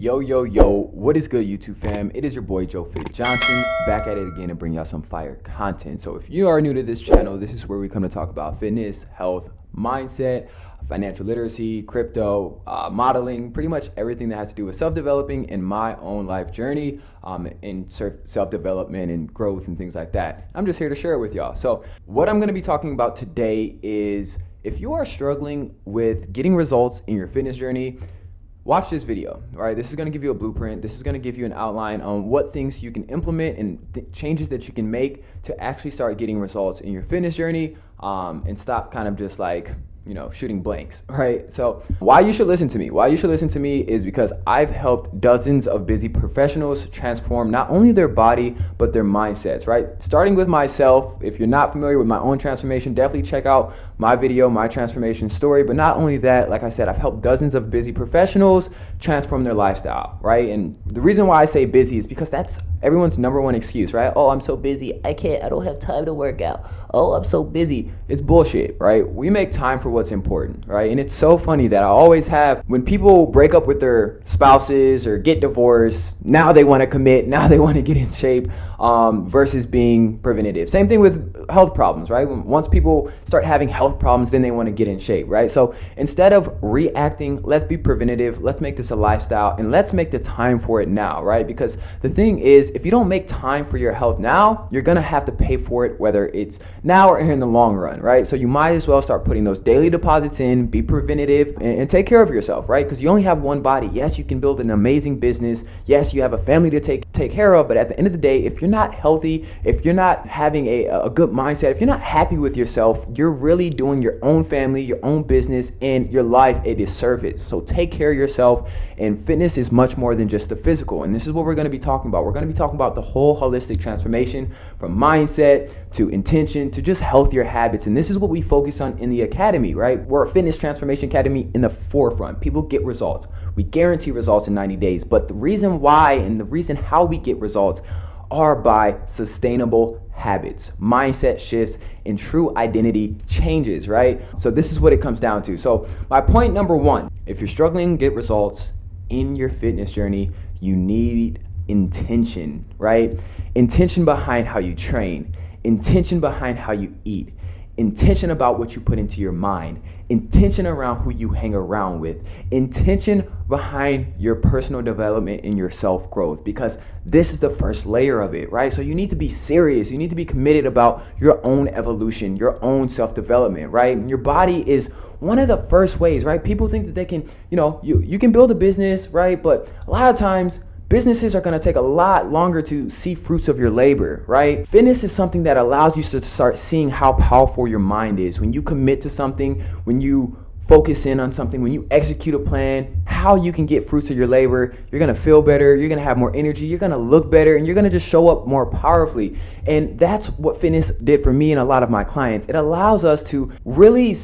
Yo, what is good, YouTube fam? It is your boy Joe Fit Johnson, back at it again to bring y'all some fire content. So if you are new to this channel, this is where we come to talk about fitness, health, mindset, financial literacy, crypto, modeling, pretty much everything that has to do with self-developing in my own life journey, in self-development and growth and things like that. I'm just here to share it with y'all. So what I'm going to be talking about today is if you are struggling with getting results in your fitness journey, watch this video, all right? This is gonna give you a blueprint. This is gonna give you an outline on what things you can implement and changes that you can make to actually start getting results in your fitness journey, and stop kind of just like, shooting blanks, right? So why you should listen to me? Why you should listen to me is because I've helped dozens of busy professionals transform not only their body, but their mindsets, right? Starting with myself. If you're not familiar with my own transformation, definitely check out my video, my transformation story. But not only that, like I said, I've helped dozens of busy professionals transform their lifestyle, right? And the reason why I say busy is because that's everyone's number one excuse, right? Oh, I'm so busy. I don't have time to work out. Oh, I'm so busy. It's bullshit, right? We make time for what's important, right? And it's so funny that I always have, when people break up with their spouses or get divorced, now they want to commit, now they want to get in shape, versus being preventative. Same thing with health problems, right? Once people start having health problems, then they want to get in shape, right? So instead of reacting, let's be preventative. Let's make this a lifestyle and let's make the time for it now, right? Because the thing is, if you don't make time for your health now, you're going to have to pay for it, whether it's now or in the long run, right? So you might as well start putting those daily deposits in, be preventative, and take care of yourself, right? Because you only have one body. Yes, you can build an amazing business. Yes, you have a family to take care of, but at the end of the day, if you're not healthy, if you're not having a good mindset, if you're not happy with yourself, you're really doing your own family, your own business, and your life a disservice. So take care of yourself, and fitness is much more than just the physical, and this is what we're going to be talking about. We're going to be talking about the whole holistic transformation from mindset to intention to just healthier habits, and this is what we focus on in the academy, right? We're a fitness transformation academy in the forefront. People get results. We guarantee results in 90 days, but the reason why and the reason how we get results are by sustainable habits, mindset shifts, and true identity changes, right? So this is what it comes down to. So my point number one, if you're struggling to get results in your fitness journey, you need intention, right? Intention behind how you train, intention behind how you eat, intention about what you put into your mind, intention around who you hang around with, intention behind your personal development and your self-growth, because this is the first layer of it, right? So you need to be serious. You need to be committed about your own evolution, your own self-development, right? And your body is one of the first ways, right? People think that they can, you can build a business, right? But a lot of times, businesses are going to take a lot longer to see fruits of your labor, right? Fitness is something that allows you to start seeing how powerful your mind is. When you commit to something, when you focus in on something, when you execute a plan, how you can get fruits of your labor, you're going to feel better, you're going to have more energy, you're going to look better, and you're going to just show up more powerfully. And that's what fitness did for me and a lot of my clients. It allows us to really,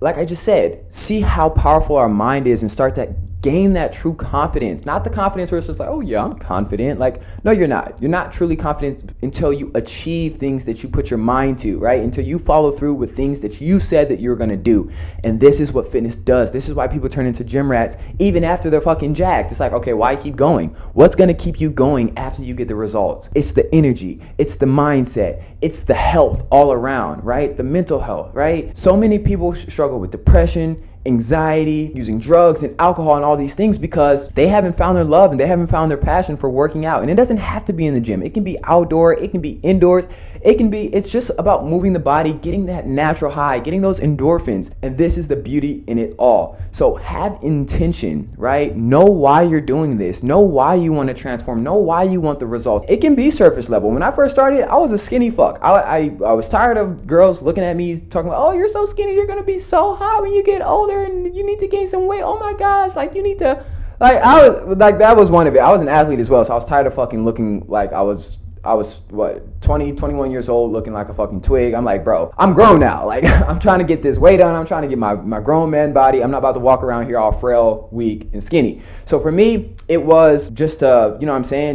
like I just said, see how powerful our mind is and start to gain that true confidence. Not the confidence where it's just like, oh yeah, I'm confident. Like, no, you're not. You're not truly confident until you achieve things that you put your mind to, right? Until you follow through with things that you said that you're going to do. And this is what fitness does. This is why people turn into gym rats even after they're fucking jacked. It's like, okay, why keep going? What's going to keep you going after you get the results? It's the energy. It's the mindset. It's the health all around, right? The mental health, right? So many people struggle with depression, anxiety, using drugs and alcohol and all these things because they haven't found their love and they haven't found their passion for working out. And it doesn't have to be in the gym. It can be outdoor. It can be indoors. It's just about moving the body, getting that natural high, getting those endorphins. And this is the beauty in it all. So have intention, right? Know why you're doing this. Know why you want to transform. Know why you want the results. It can be surface level. When I first started, I was a skinny fuck. I was tired of girls looking at me talking about, oh, you're so skinny. You're going to be so hot when you get older and you need to gain some weight. Oh my gosh. Like you need to, that was one of it. I was an athlete as well. So I was tired of fucking looking like I was 21 years old looking like a fucking twig. I'm like, bro, I'm grown now. Like, I'm trying to get this weight on. I'm trying to get my grown man body. I'm not about to walk around here all frail, weak, and skinny. So for me, it was just to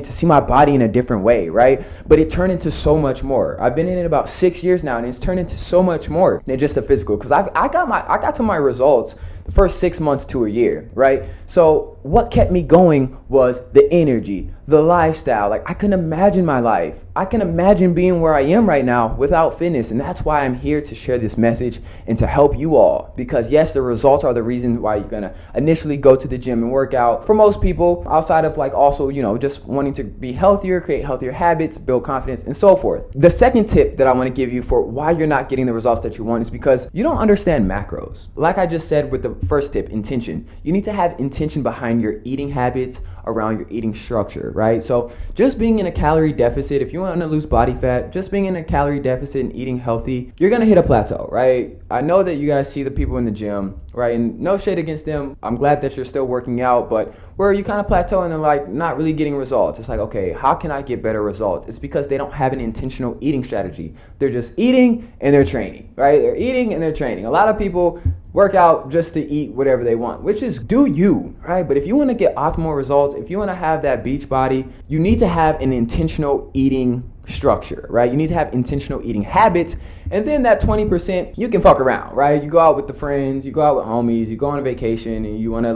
see my body in a different way, right? But it turned into so much more. I've been in it about 6 years now, and it's turned into so much more than just the physical. Because I got to my results the first 6 months to a year, right? So what kept me going was the energy, the lifestyle. Like, I can imagine my life. I can imagine being where I am right now without fitness. And that's why I'm here to share this message and to help you all. Because yes, the results are the reason why you're going to initially go to the gym and work out. For most people, outside of like also, just wanting to be healthier, create healthier habits, build confidence, and so forth. The second tip that I want to give you for why you're not getting the results that you want is because you don't understand macros. Like I just said with the first tip, intention. You need to have intention behind your eating habits, around your eating structure, right? So just being in a calorie deficit, if you want to lose body fat, just being in a calorie deficit and eating healthy, you're going to hit a plateau, right? I know that you guys see the people in the gym, right? And no shade against them. I'm glad that you're still working out, but where you kind of plateau and like not really getting results. It's like, okay, how can I get better results? It's because they don't have an intentional eating strategy. They're just eating and they're training, right? They're eating and they're training. A lot of people work out just to eat whatever they want, which is do you, right? But if you want to get optimal results, if you want to have that beach body, you need to have an intentional eating structure, right? You need to have intentional eating habits. And then that 20%, you can fuck around, right? You go out with the friends, you go out with homies, you go on a vacation and you want to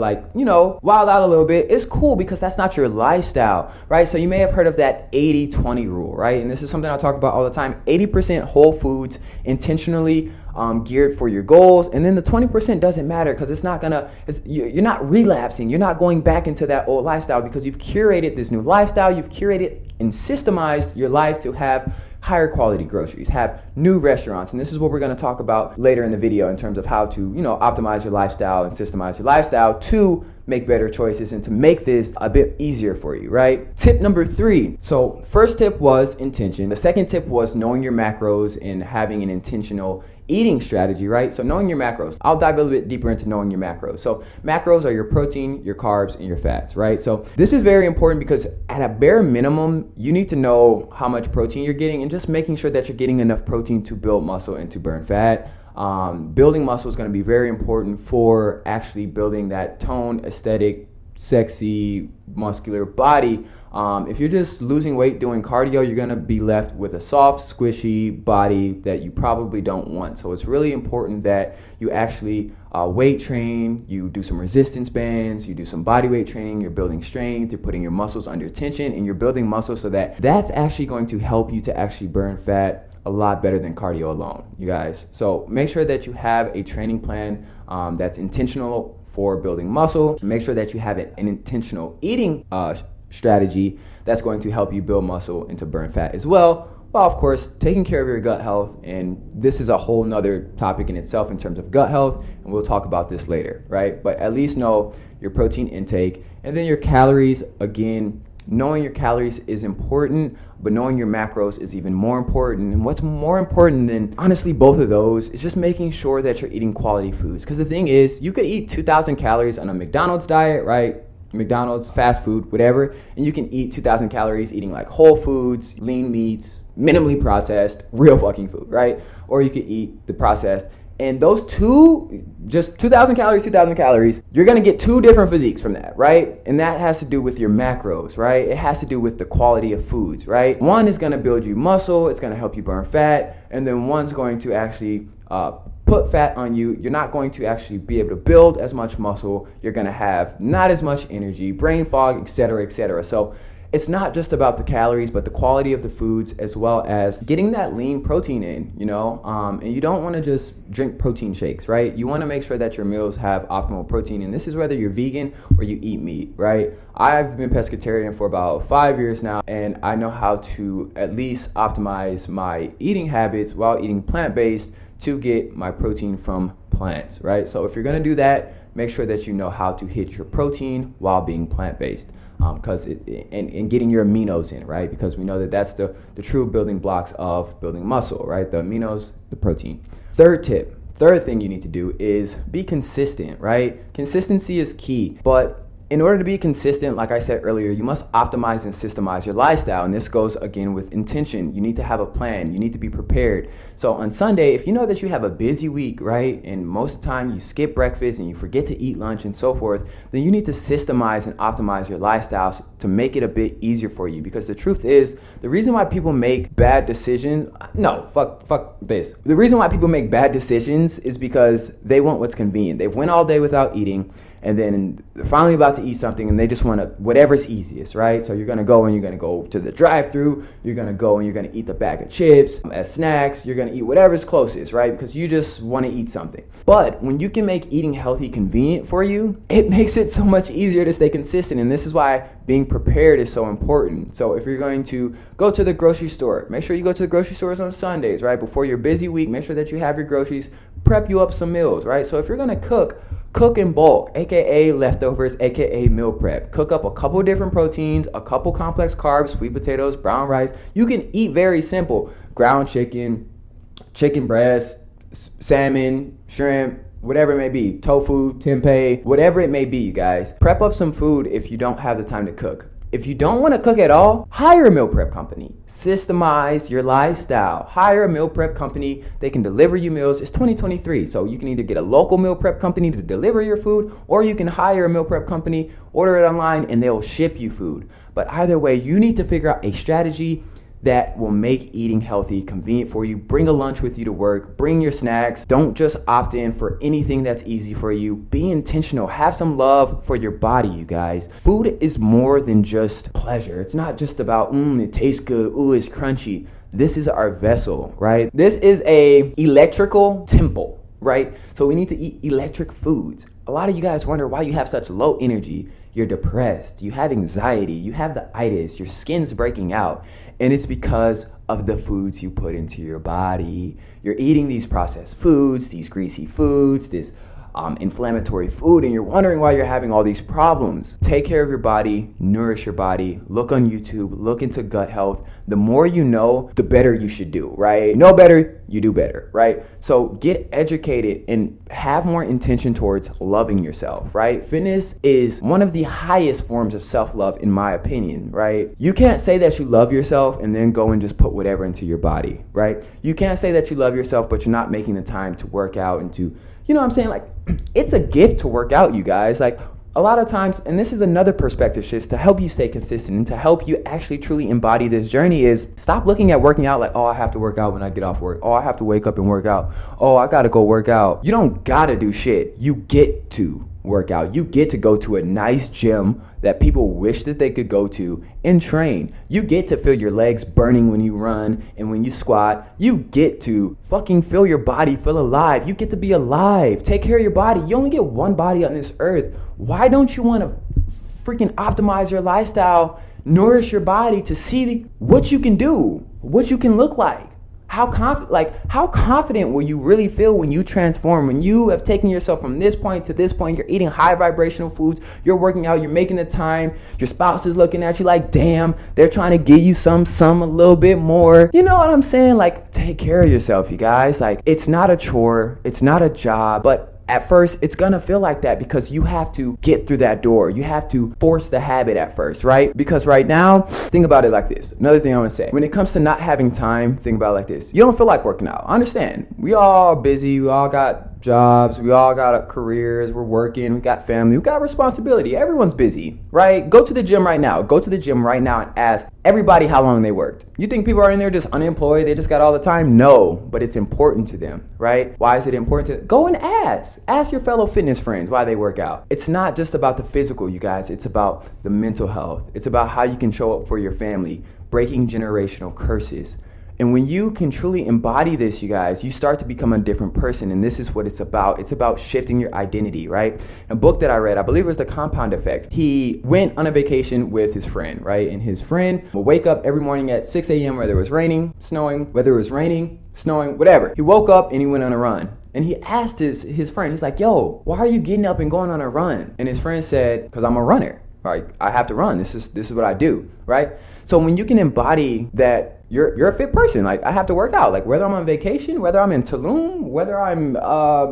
wild out a little bit. It's cool because that's not your lifestyle, right? So you may have heard of that 80-20 rule, right? And this is something I talk about all the time. 80% whole foods, intentionally geared for your goals, and then the 20% doesn't matter because you're not relapsing, you're not going back into that old lifestyle because you've curated this new lifestyle, you've curated and systemized your life to have higher quality groceries, have new restaurants. And this is what we're going to talk about later in the video in terms of how to, optimize your lifestyle and systemize your lifestyle to make better choices and to make this a bit easier for you, right? Tip number 3. So first tip was intention. The second tip was knowing your macros and having an intentional eating strategy, right? So knowing your macros. I'll dive a little bit deeper into knowing your macros. So macros are your protein, your carbs, and your fats, right? So this is very important because at a bare minimum, you need to know how much protein you're getting and just making sure that you're getting enough protein to build muscle and to burn fat. Building muscle is going to be very important for actually building that toned, aesthetic, sexy, muscular body. If you're just losing weight doing cardio, you're going to be left with a soft, squishy body that you probably don't want. So it's really important that you actually weight train, you do some resistance bands, you do some body weight training, you're building strength, you're putting your muscles under tension, and you're building muscle so that that's actually going to help you to actually burn fat a lot better than cardio alone, you guys. So make sure that you have a training plan that's intentional for building muscle. Make sure that you have an intentional eating strategy that's going to help you build muscle and to burn fat as well. Well, of course, taking care of your gut health, and this is a whole nother topic in itself in terms of gut health, and we'll talk about this later, right? But at least know your protein intake, and then your calories. Again, knowing your calories is important, but knowing your macros is even more important. And what's more important than honestly both of those is just making sure that you're eating quality foods. Because the thing is, you could eat 2,000 calories on a McDonald's diet, right? McDonald's, fast food, whatever, and you can eat 2,000 calories eating like whole foods, lean meats, minimally processed, real fucking food, right? Or you could eat the processed. And those two, just 2,000 calories, you're going to get two different physiques from that, right? And that has to do with your macros, right? It has to do with the quality of foods, right? One is going to build you muscle. It's going to help you burn fat. And then one's going to actually put fat on you. You're not going to actually be able to build as much muscle. You're going to have not as much energy, brain fog, etc., etc. So it's not just about the calories, but the quality of the foods as well as getting that lean protein in, and you don't want to just drink protein shakes, right? You want to make sure that your meals have optimal protein. And this is whether you're vegan or you eat meat, right? I've been pescatarian for about 5 years now, and I know how to at least optimize my eating habits while eating plant-based to get my protein from plants, right? So if you're going to do that, make sure that you know how to hit your protein while being plant-based. Because and getting your aminos in, right? Because we know that that's the true building blocks of building muscle, right? The aminos, the protein. Third thing you need to do is be consistent, right? Consistency is key, but in order to be consistent, like I said earlier, you must optimize and systemize your lifestyle. And this goes again with intention. You need to have a plan. You need to be prepared. So on Sunday, if you know that you have a busy week, right, and most of the time you skip breakfast and you forget to eat lunch and so forth, then you need to systemize and optimize your lifestyle to make it a bit easier for you. Because the truth is, the reason why people make bad decisions, fuck this. The reason why people make bad decisions is because they want what's convenient. They've went all day without eating, and then they're finally about to eat something and they just want to, whatever's easiest, right? So you're going to go and you're going to go to the drive-thru, you're going to go and you're going to eat the bag of chips as snacks, you're going to eat whatever's closest, right? Because you just want to eat something. But when you can make eating healthy convenient for you, it makes it so much easier to stay consistent. And this is why being prepared is so important. So if you're going to go to the grocery store, make sure you go to the grocery stores on Sundays, right? Before your busy week, make sure that you have your groceries, prep you up some meals, right? So if you're going to cook in bulk, aka leftovers, aka meal prep. Cook up a couple different proteins, a couple complex carbs, sweet potatoes, brown rice. You can eat very simple: ground chicken, chicken breast, salmon, shrimp, whatever it may be, tofu, tempeh, whatever it may be, you guys. Prep up some food if you don't have the time to cook. If you don't want to cook at all, hire a meal prep company. Systemize your lifestyle. Hire a meal prep company. They can deliver you meals. It's 2023, so you can either get a local meal prep company to deliver your food, or you can hire a meal prep company, order it online, and they'll ship you food. But either way, you need to figure out a strategy that will make eating healthy convenient for you. Bring a lunch with you to work. Bring your snacks. Don't just opt in for anything that's easy for you. Be intentional. Have some love for your body, you guys. Food is more than just pleasure. It's not just about, it tastes good, it's crunchy. This is our vessel, right? This is a electrical temple, right? So we need to eat electric foods. A lot of you guys wonder why you have such low energy. You're depressed, you have anxiety, you have the itis, your skin's breaking out, and it's because of the foods you put into your body. You're eating these processed foods, these greasy foods, this inflammatory food, and you're wondering why you're having all these problems. Take care of your body, nourish your body, look on YouTube, look into gut health. The more you know, the better you should do, right? Know better, you do better, right? So get educated and have more intention towards loving yourself, right? Fitness is one of the highest forms of self-love, in my opinion, right? You can't say that you love yourself and then go and just put whatever into your body, right? You can't say that you love yourself, but you're not making the time to work out and to, you know what I'm saying? Like, it's a gift to work out, you guys. Like, a lot of times, and this is another perspective shift to help you stay consistent and to help you actually truly embody this journey, is stop looking at working out like, oh, I have to work out when I get off work. Oh, I have to wake up and work out. Oh, I got to go work out. You don't got to do shit. You get to work out. You get to go to a nice gym that people wish that they could go to and train. You get to feel your legs burning when you run and when you squat. You get to fucking feel your body feel alive. You get to be alive. Take care of your body. You only get one body on this earth. Why don't you want to freaking optimize your lifestyle, nourish your body to see what you can do, what you can look like? How confident will you really feel when you transform, when you have taken yourself from this point to this point? You're eating high vibrational foods, you're working out, you're making the time, your spouse is looking at you like, damn, they're trying to give you some a little bit more. You know what I'm saying? Like, take care of yourself, you guys. Like, it's not a chore, it's not a job, but at first, it's gonna feel like that because you have to get through that door. You have to force the habit at first, right? Because right now, think about it like this. Another thing I wanna say, when it comes to not having time, think about it like this. You don't feel like working out. I understand. We all busy. We all got jobs. We all got careers. We're working. We got family. We got responsibility. Everyone's busy, right? Go to the gym right now. Go to the gym right now and ask everybody how long they worked. You think people are in there just unemployed? They just got all the time? No, but it's important to them, right? Why is it important to them? Go and ask. Ask your fellow fitness friends why they work out. It's not just about the physical, you guys. It's about the mental health. It's about how you can show up for your family, breaking generational curses. And when you can truly embody this, you guys, you start to become a different person. And this is what it's about. It's about shifting your identity, right? A book that I read, I believe it was The Compound Effect. He went on a vacation with his friend, right? And his friend would wake up every morning at 6 a.m., whether it was raining, snowing, whether it was raining, snowing, whatever. He woke up and he went on a run. And he asked his friend, he's like, yo, why are you getting up and going on a run? And his friend said, because I'm a runner. Right? I have to run. This is what I do, right? So when you can embody that you're a fit person, like I have to work out, like whether I'm on vacation, whether I'm in Tulum, whether I'm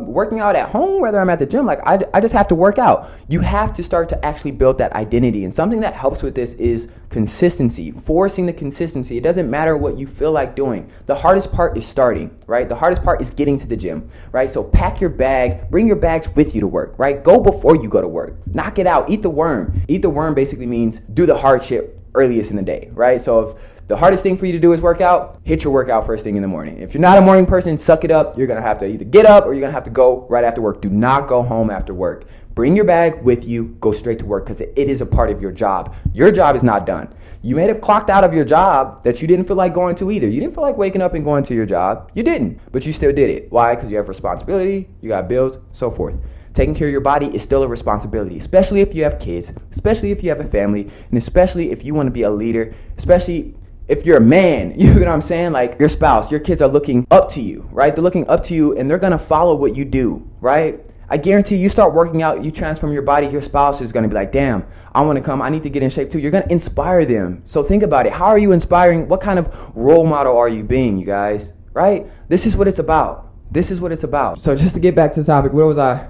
working out at home, whether I'm at the gym, like I just have to work out. You have to start to actually build that identity. And something that helps with this is consistency, forcing the consistency. It doesn't matter what you feel like doing. The hardest part is starting, right? The hardest part is getting to the gym, right? So pack your bag, bring your bags with you to work, right? Go before you go to work. Knock it out. Eat the worm. Eat the worm basically means do the hard shit earliest in the day, right? So if the hardest thing for you to do is work out, hit your workout first thing in the morning. If you're not a morning person, suck it up. You're going to have to either get up or you're going to have to go right after work. Do not go home after work. Bring your bag with you, go straight to work because it is a part of your job. Your job is not done. You may have clocked out of your job that you didn't feel like going to either. You didn't feel like waking up and going to your job. You didn't, but you still did it. Why? Because you have responsibility, you got bills, so forth. Taking care of your body is still a responsibility, especially if you have kids, especially if you have a family, and especially if you want to be a leader, especially if you're a man, you know what I'm saying? Like your spouse, your kids are looking up to you, right? They're looking up to you and they're going to follow what you do, right? I guarantee you start working out, you transform your body, your spouse is going to be like, damn, I want to come. I need to get in shape too. You're going to inspire them. So think about it. How are you inspiring? What kind of role model are you being, you guys? Right? This is what it's about. This is what it's about. So just to get back to the topic, where was I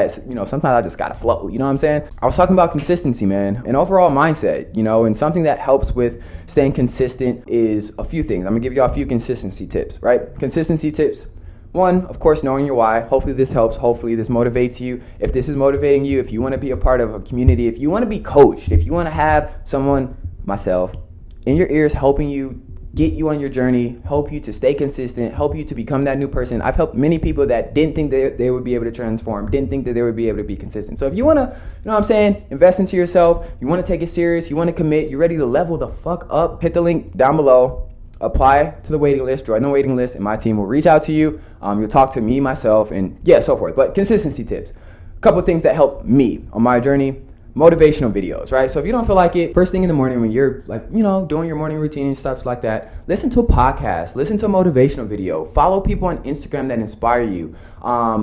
at? You know, sometimes I just got to flow. You know what I'm saying? I was talking about consistency, man, and overall mindset, you know, and something that helps with staying consistent is a few things. I'm going to give you all a few consistency tips, right? Consistency tips. One, of course, knowing your why. Hopefully this helps. Hopefully this motivates you. If this is motivating you, if you want to be a part of a community, if you want to be coached, if you want to have someone, myself, in your ears helping you get you on your journey, help you to stay consistent, help you to become that new person. I've helped many people that didn't think they would be able to transform, didn't think that they would be able to be consistent. So if you want to, you know what I'm saying, invest into yourself, you want to take it serious, you want to commit, you're ready to level the fuck up, hit the link down below. Apply to the waiting list, join the waiting list, and my team will reach out to you. You'll talk to me, myself, and yeah, so forth. But consistency tips. A couple of things that help me on my journey. Motivational videos, right? So if you don't feel like it, first thing in the morning when you're like, you know, doing your morning routine and stuff like that, listen to a podcast, listen to a motivational video, follow people on Instagram that inspire you,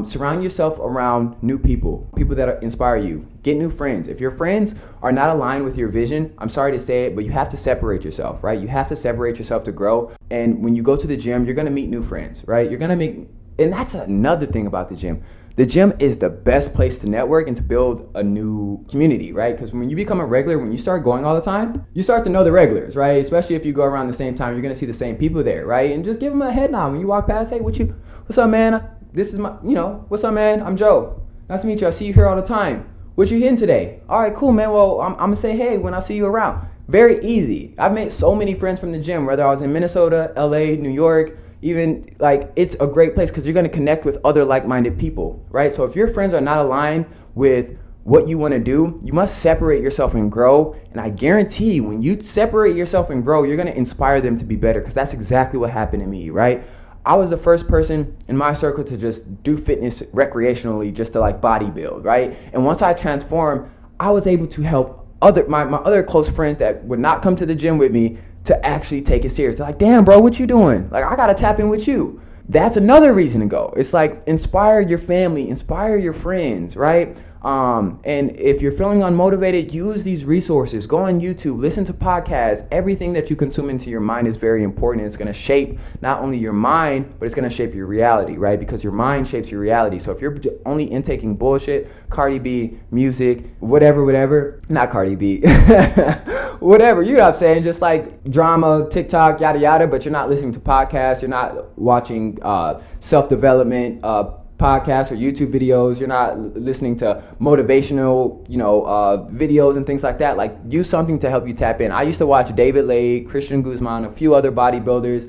surround yourself around new people that inspire you, get new friends. If your friends are not aligned with your vision, I'm sorry to say it, but you have to separate yourself, right? You have to separate yourself to grow. And when you go to the gym, you're going to meet new friends, right? And that's another thing about the gym. The gym is the best place to network and to build a new community, right? Because when you become a regular, when you start going all the time, you start to know the regulars, right? Especially if you go around the same time, you're going to see the same people there, right? And just give them a head nod when you walk past. Hey, what's up, man? This is what's up, man? I'm Joe. Nice to meet you. I see you here all the time. What you hitting today? All right, cool, man. Well, I'm going to say hey when I see you around. Very easy. I've made so many friends from the gym, whether I was in Minnesota, LA, New York, even like it's a great place because you're going to connect with other like-minded people, right? So if your friends are not aligned with what you want to do, you must separate yourself and grow. And I guarantee when you separate yourself and grow, you're going to inspire them to be better because that's exactly what happened to me, right? I was the first person in my circle to just do fitness recreationally just to like bodybuild, right? And once I transformed, I was able to help my other close friends that would not come to the gym with me to actually take it serious. They're like, damn, bro, what you doing? Like, I got to tap in with you. That's another reason to go. It's like inspire your family, inspire your friends, right? And if you're feeling unmotivated, use these resources. Go on YouTube, listen to podcasts. Everything that you consume into your mind is very important. It's going to shape not only your mind, but it's going to shape your reality, right? Because your mind shapes your reality. So if you're only intaking bullshit, Cardi B, music, whatever, not Cardi B, whatever, you know what I'm saying? Just like drama, TikTok, yada, yada, but you're not listening to podcasts. You're not watching self-development podcasts or YouTube videos. You're not listening to motivational, videos and things like that. Like, use something to help you tap in. I used to watch David Lay, Christian Guzman, a few other bodybuilders.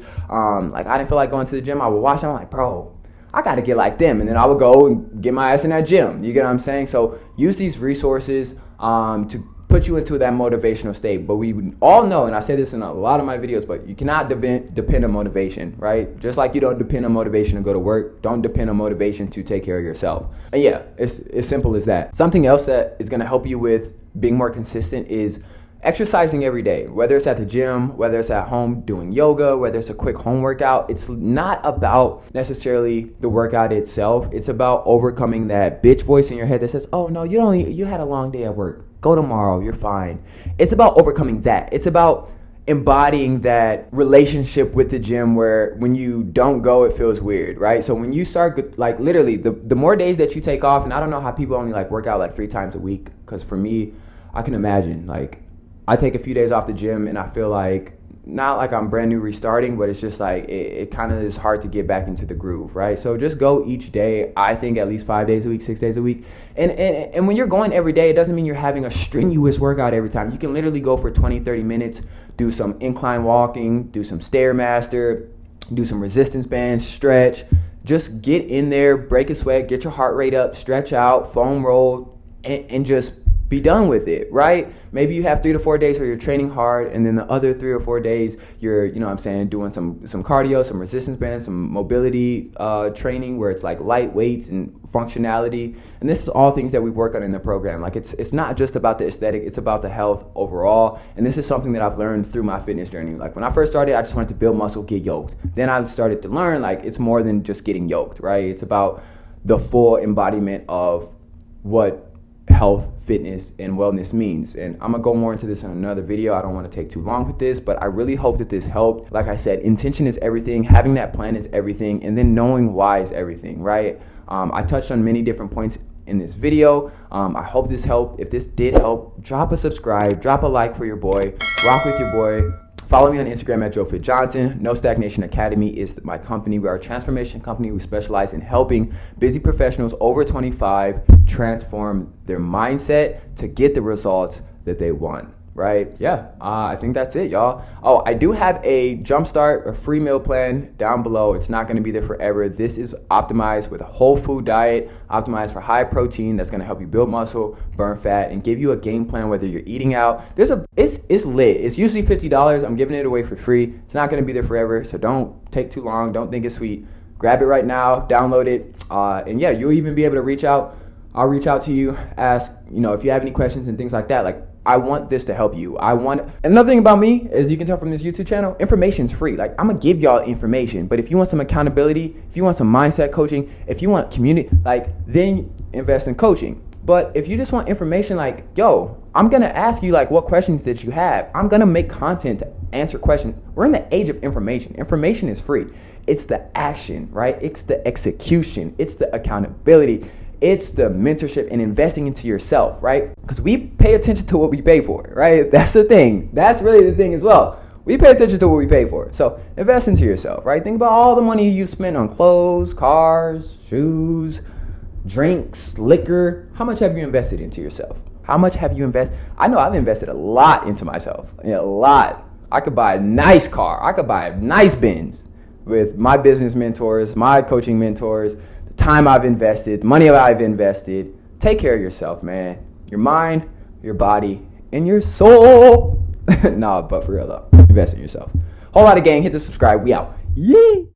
Like, I didn't feel like going to the gym. I would watch them. I'm like, bro, I got to get like them. And then I would go and get my ass in that gym. You get what I'm saying? So use these resources to put you into that motivational state. But we all know, and I say this in a lot of my videos, but you cannot depend on motivation, right? Just like you don't depend on motivation to go to work, don't depend on motivation to take care of yourself. And yeah, it's as simple as that. Something else that is going to help you with being more consistent is exercising every day, whether it's at the gym, whether it's at home doing yoga, whether it's a quick home workout. It's not about necessarily the workout itself. It's about overcoming that bitch voice in your head that says, oh no, you had a long day at work. Go tomorrow, you're fine. It's about overcoming that. It's about embodying that relationship with the gym where when you don't go, it feels weird, right? So when you start, like, literally, the more days that you take off, and I don't know how people only like work out like 3 times a week, because for me, I can imagine, like, I take a few days off the gym and I feel like not like I'm brand new restarting, but it's just like it kind of is hard to get back into the groove, right? So just go each day. I think at least 5 days a week, 6 days a week. And when you're going every day, it doesn't mean you're having a strenuous workout every time. You can literally go for 20, 30 minutes, do some incline walking, do some Stairmaster, do some resistance bands, stretch. Just get in there, break a sweat, get your heart rate up, stretch out, foam roll, and just be done with it, right? Maybe you have 3 to 4 days where you're training hard, and then the other 3 or 4 days you're, doing some cardio, some resistance bands, some mobility training where it's like light weights and functionality. And this is all things that we work on in the program. Like it's not just about the aesthetic, it's about the health overall. And this is something that I've learned through my fitness journey. Like when I first started, I just wanted to build muscle, get yoked. Then I started to learn like it's more than just getting yoked, right? It's about the full embodiment of what health, fitness, and wellness means. And I'm gonna go more into this in another video. I don't want to take too long with this, but I really hope that this helped. Like I said, intention is everything. Having that plan is everything, and then knowing why is everything, right? I touched on many different points in this video. I hope this helped. If this did help, drop a subscribe, drop a like for your boy, rock with your boy. Follow me on Instagram at JoeFitJohnson. No Stagnation Academy is my company. We are a transformation company. We specialize in helping busy professionals over 25 transform their mindset to get the results that they want, right? Yeah, I think that's it, y'all. Oh, I do have a Jumpstart, a free meal plan down below. It's not going to be there forever. This is optimized with a whole food diet, optimized for high protein that's going to help you build muscle, burn fat, and give you a game plan whether you're eating out. It's lit. It's usually $50. I'm giving it away for free. It's not going to be there forever, so don't take too long. Don't think it's sweet. Grab it right now, download it, and yeah, you'll even be able to reach out. I'll reach out to you, ask, if you have any questions and things like that. Like, I want this to help you. Another thing about me, as you can tell from this YouTube channel, information's free. Like, I'm gonna give y'all information, but if you want some accountability, if you want some mindset coaching, if you want community, then invest in coaching. But if you just want information, I'm gonna ask you what questions that you have. I'm gonna make content to answer questions. We're in the age of information. Information is free. It's the action, right? It's the execution. It's the accountability. It's the mentorship and investing into yourself, right? Because we pay attention to what we pay for, right? That's the thing. That's really the thing as well. We pay attention to what we pay for. So invest into yourself, right? Think about all the money you spend on clothes, cars, shoes, drinks, liquor. How much have you invested into yourself? How much have you invested? I know I've invested a lot into myself. A lot. I could buy a nice car. I could buy a nice Benz with my business mentors, my coaching mentors, time I've invested, the money I've invested. Take care of yourself, man. Your mind, your body, and your soul. Nah, but for real though, invest in yourself. Whole lot of gang. Hit the subscribe. We out. Yee.